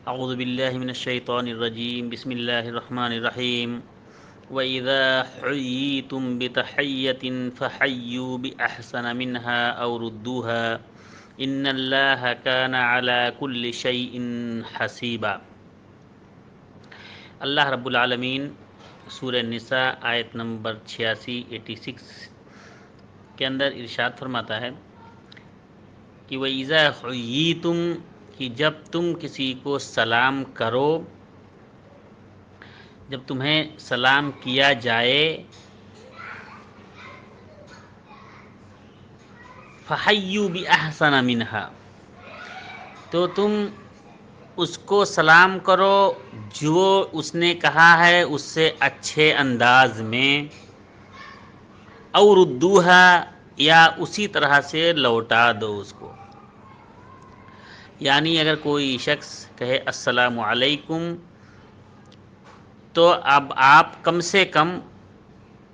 اعوذ باللہ من الشیطان الرجیم بسم اللہ الرحمن الرحیم وَإِذَا حُيِّيتُم بِتَحِيَّةٍ فَحَيُّوا بِأَحْسَنَ مِنْهَا أَوْ رُدُّوهَا إِنَّ اللَّهَ كَانَ عَلَى كُلِّ شَيْءٍ حَسِيبًا۔ اللہ رب العالمین سورہ نساء آیت نمبر 86 کے اندر ارشاد فرماتا ہے کہ وَإِذَا حُيِّيتُم، کہ جب تم کسی کو سلام کرو، جب تمہیں سلام کیا جائے، فَحَيُّوا بِأَحْسَنَ مِنْهَا، تو تم اس کو سلام کرو جو اس نے کہا ہے اس سے اچھے انداز میں، او ردوہا، یا اسی طرح سے لوٹا دو اس کو۔ یعنی اگر کوئی شخص کہے السلام علیکم تو اب آپ کم سے کم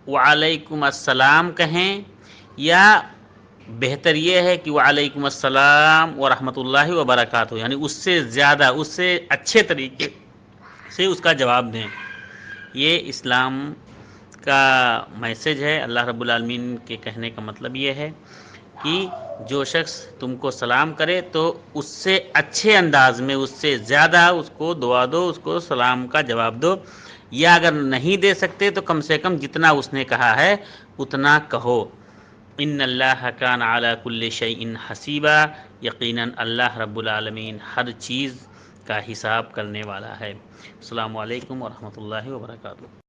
وعلیکم السلام کہیں، یا بہتر یہ ہے کہ وعلیکم السلام ورحمۃ اللہ وبرکاتہ، یعنی اس سے زیادہ، اس سے اچھے طریقے سے اس کا جواب دیں۔ یہ اسلام کا میسج ہے۔ اللہ رب العالمین کے کہنے کا مطلب یہ ہے کہ جو شخص تم کو سلام کرے تو اس سے اچھے انداز میں، اس سے زیادہ اس کو دعا دو، اس کو سلام کا جواب دو، یا اگر نہیں دے سکتے تو کم سے کم جتنا اس نے کہا ہے اتنا کہو۔ ان اللہ کان علی کل شیء حسیبا، یقیناً اللہ رب العالمین ہر چیز کا حساب کرنے والا ہے۔ السلام علیکم ورحمۃ اللہ وبرکاتہ۔